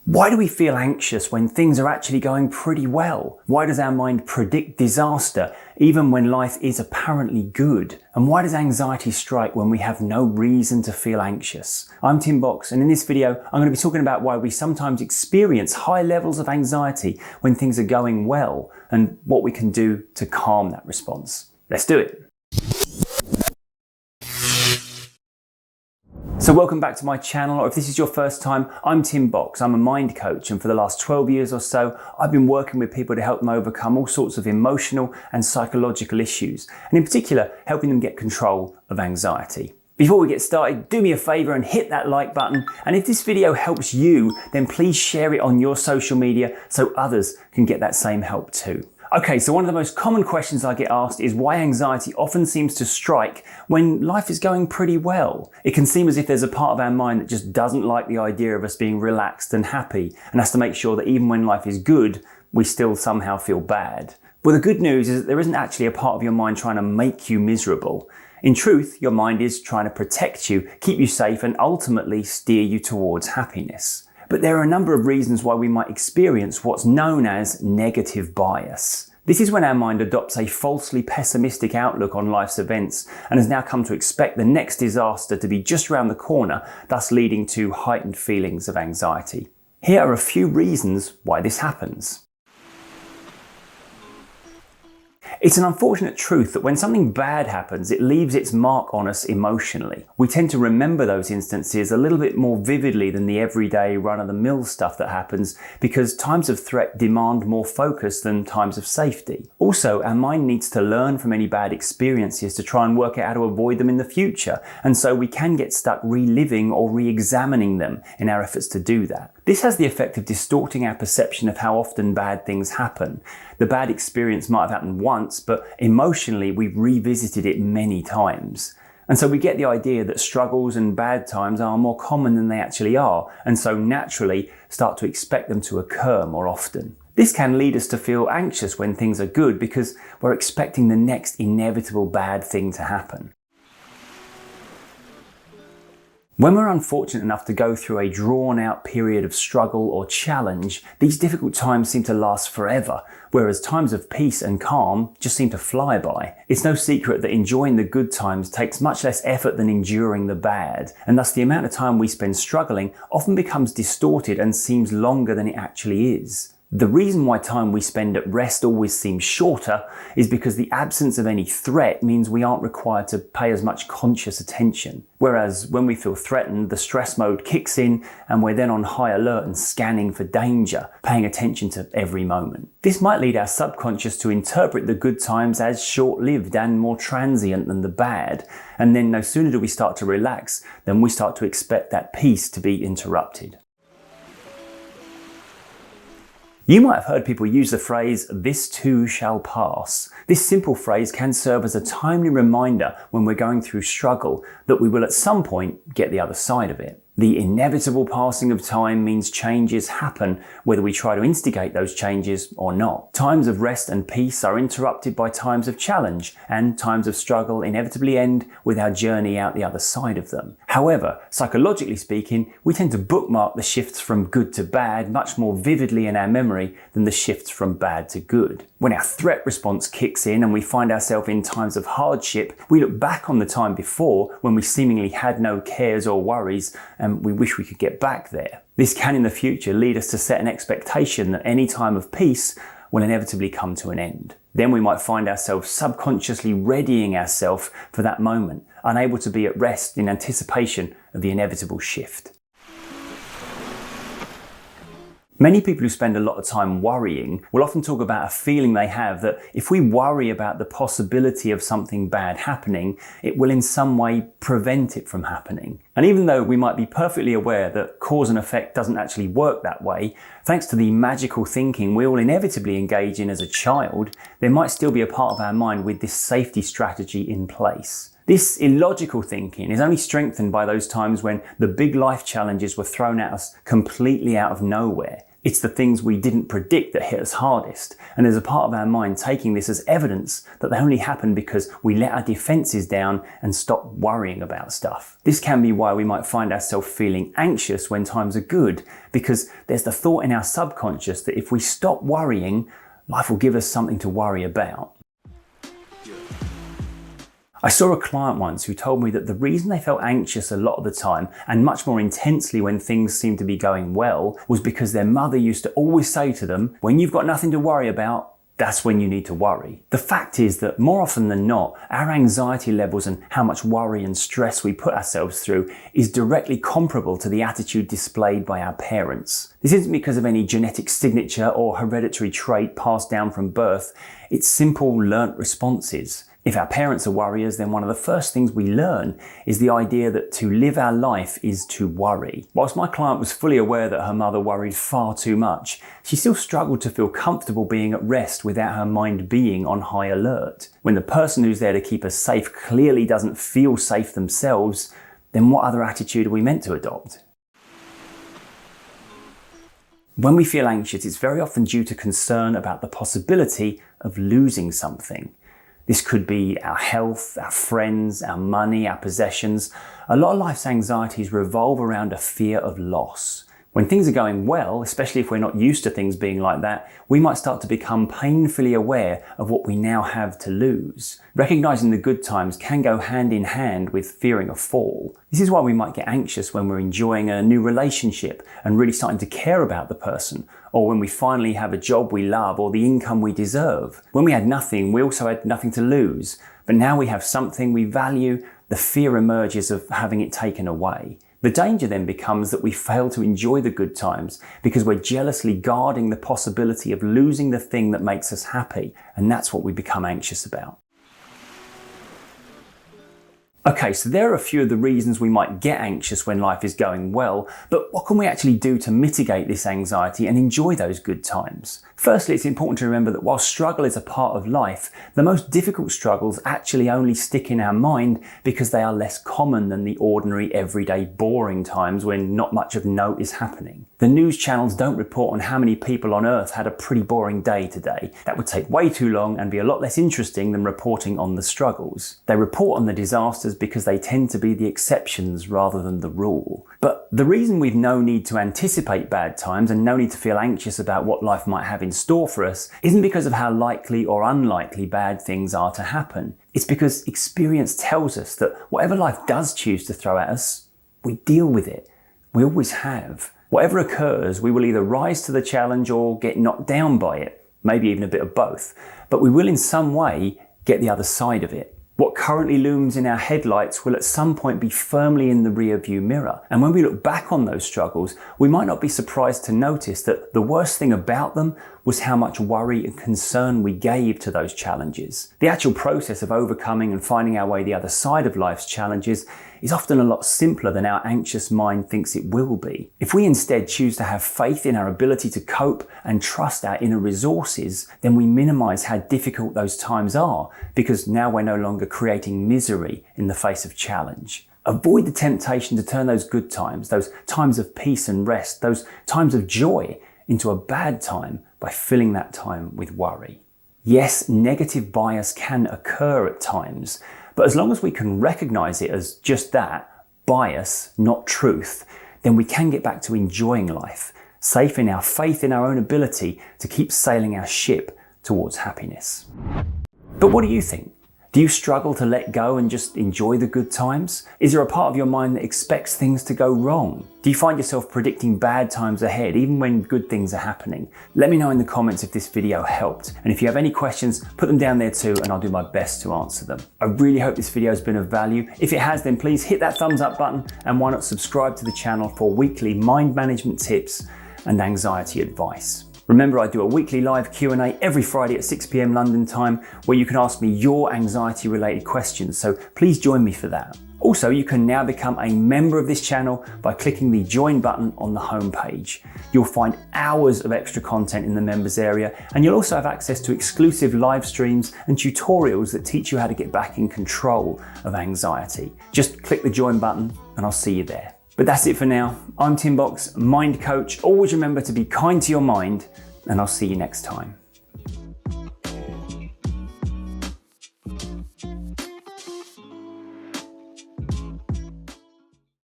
Why do we feel anxious when things are actually going pretty well? Why does our mind predict disaster even when life is apparently good? And why does anxiety strike when we have no reason to feel anxious? I'm Tim Box, and in this video I'm going to be talking about why we sometimes experience high levels of anxiety when things are going well and what we can do to calm that response. Let's do it. So welcome back to my channel, or if this is your first time, I'm Tim Box. I'm a mind coach, and for the last 12 years or so, I've been working with people to help them overcome all sorts of emotional and psychological issues, and in particular, helping them get control of anxiety. Before we get started, do me a favor and hit that like button, and if this video helps you, then please share it on your social media so others can get that same help too. Okay, so one of the most common questions I get asked is why anxiety often seems to strike when life is going pretty well. It can seem as if there's a part of our mind that just doesn't like the idea of us being relaxed and happy and has to make sure that even when life is good, we still somehow feel bad. Well, the good news is that there isn't actually a part of your mind trying to make you miserable. In truth, your mind is trying to protect you, keep you safe, and ultimately steer you towards happiness. But there are a number of reasons why we might experience what's known as negative bias. This is when our mind adopts a falsely pessimistic outlook on life's events and has now come to expect the next disaster to be just around the corner, thus leading to heightened feelings of anxiety. Here are a few reasons why this happens. It's an unfortunate truth that when something bad happens, it leaves its mark on us emotionally. We tend to remember those instances a little bit more vividly than the everyday run-of-the-mill stuff that happens because times of threat demand more focus than times of safety. Also, our mind needs to learn from any bad experiences to try and work out how to avoid them in the future, and so we can get stuck reliving or re-examining them in our efforts to do that. This has the effect of distorting our perception of how often bad things happen. The bad experience might have happened once, but emotionally we've revisited it many times. And so we get the idea that struggles and bad times are more common than they actually are, and so naturally start to expect them to occur more often. This can lead us to feel anxious when things are good because we're expecting the next inevitable bad thing to happen. When we're unfortunate enough to go through a drawn-out period of struggle or challenge, these difficult times seem to last forever, whereas times of peace and calm just seem to fly by. It's no secret that enjoying the good times takes much less effort than enduring the bad, and thus the amount of time we spend struggling often becomes distorted and seems longer than it actually is. The reason why time we spend at rest always seems shorter is because the absence of any threat means we aren't required to pay as much conscious attention. Whereas when we feel threatened, the stress mode kicks in and we're then on high alert and scanning for danger, paying attention to every moment. This might lead our subconscious to interpret the good times as short-lived and more transient than the bad. And then no sooner do we start to relax than we start to expect that peace to be interrupted. You might have heard people use the phrase, "this too shall pass." This simple phrase can serve as a timely reminder when we're going through struggle that we will at some point get the other side of it. The inevitable passing of time means changes happen whether we try to instigate those changes or not. Times of rest and peace are interrupted by times of challenge, and times of struggle inevitably end with our journey out the other side of them. However, psychologically speaking, we tend to bookmark the shifts from good to bad much more vividly in our memory than the shifts from bad to good. When our threat response kicks in and we find ourselves in times of hardship, we look back on the time before when we seemingly had no cares or worries and we wish we could get back there. This can in the future lead us to set an expectation that any time of peace will inevitably come to an end. Then we might find ourselves subconsciously readying ourselves for that moment, unable to be at rest in anticipation of the inevitable shift. Many people who spend a lot of time worrying will often talk about a feeling they have that if we worry about the possibility of something bad happening, it will in some way prevent it from happening. And even though we might be perfectly aware that cause and effect doesn't actually work that way, thanks to the magical thinking we all inevitably engage in as a child, there might still be a part of our mind with this safety strategy in place. This illogical thinking is only strengthened by those times when the big life challenges were thrown at us completely out of nowhere. It's the things we didn't predict that hit us hardest, and there's a part of our mind taking this as evidence that they only happened because we let our defenses down and stopped worrying about stuff. This can be why we might find ourselves feeling anxious when times are good, because there's the thought in our subconscious that if we stop worrying, life will give us something to worry about. I saw a client once who told me that the reason they felt anxious a lot of the time, and much more intensely when things seemed to be going well, was because their mother used to always say to them, when you've got nothing to worry about, that's when you need to worry. The fact is that more often than not, our anxiety levels and how much worry and stress we put ourselves through is directly comparable to the attitude displayed by our parents. This isn't because of any genetic signature or hereditary trait passed down from birth. It's simple learnt responses. If our parents are worriers, then one of the first things we learn is the idea that to live our life is to worry. Whilst my client was fully aware that her mother worried far too much, she still struggled to feel comfortable being at rest without her mind being on high alert. When the person who's there to keep us safe clearly doesn't feel safe themselves, then what other attitude are we meant to adopt? When we feel anxious, it's very often due to concern about the possibility of losing something. This could be our health, our friends, our money, our possessions. A lot of life's anxieties revolve around a fear of loss. When things are going well, especially if we're not used to things being like that, we might start to become painfully aware of what we now have to lose. Recognizing the good times can go hand in hand with fearing a fall. This is why we might get anxious when we're enjoying a new relationship and really starting to care about the person, or when we finally have a job we love or the income we deserve. When we had nothing, we also had nothing to lose. But now we have something we value, the fear emerges of having it taken away. The danger then becomes that we fail to enjoy the good times because we're jealously guarding the possibility of losing the thing that makes us happy, and that's what we become anxious about. Okay, so there are a few of the reasons we might get anxious when life is going well, but what can we actually do to mitigate this anxiety and enjoy those good times? Firstly, it's important to remember that while struggle is a part of life, the most difficult struggles actually only stick in our mind because they are less common than the ordinary, everyday, boring times when not much of note is happening. The news channels don't report on how many people on Earth had a pretty boring day today. That would take way too long and be a lot less interesting than reporting on the struggles. They report on the disasters because they tend to be the exceptions rather than the rule. But the reason we've no need to anticipate bad times and no need to feel anxious about what life might have in store for us isn't because of how likely or unlikely bad things are to happen. It's because experience tells us that whatever life does choose to throw at us, we deal with it. We always have. Whatever occurs, we will either rise to the challenge or get knocked down by it, maybe even a bit of both. But we will in some way get the other side of it. What currently looms in our headlights will at some point be firmly in the rear-view mirror. And when we look back on those struggles, we might not be surprised to notice that the worst thing about them was how much worry and concern we gave to those challenges. The actual process of overcoming and finding our way the other side of life's challenges is often a lot simpler than our anxious mind thinks it will be. If we instead choose to have faith in our ability to cope and trust our inner resources, then we minimize how difficult those times are, because now we're no longer creating misery in the face of challenge. Avoid the temptation to turn those good times, those times of peace and rest, those times of joy, into a bad time by filling that time with worry. Yes, negative bias can occur at times, but as long as we can recognize it as just that, bias, not truth, then we can get back to enjoying life, safe in our faith in our own ability to keep sailing our ship towards happiness. But what do you think? Do you struggle to let go and just enjoy the good times? Is there a part of your mind that expects things to go wrong? Do you find yourself predicting bad times ahead, even when good things are happening? Let me know in the comments if this video helped. And if you have any questions, put them down there too, and I'll do my best to answer them. I really hope this video has been of value. If it has, then please hit that thumbs up button, and why not subscribe to the channel for weekly mind management tips and anxiety advice. Remember, I do a weekly live Q&A every Friday at 6 p.m. London time, where you can ask me your anxiety related questions, so please join me for that. Also, you can now become a member of this channel by clicking the join button on the homepage. You'll find hours of extra content in the members area, and you'll also have access to exclusive live streams and tutorials that teach you how to get back in control of anxiety. Just click the join button and I'll see you there. But that's it for now. I'm Tim Box, mind coach. Always remember to be kind to your mind, and I'll see you next time.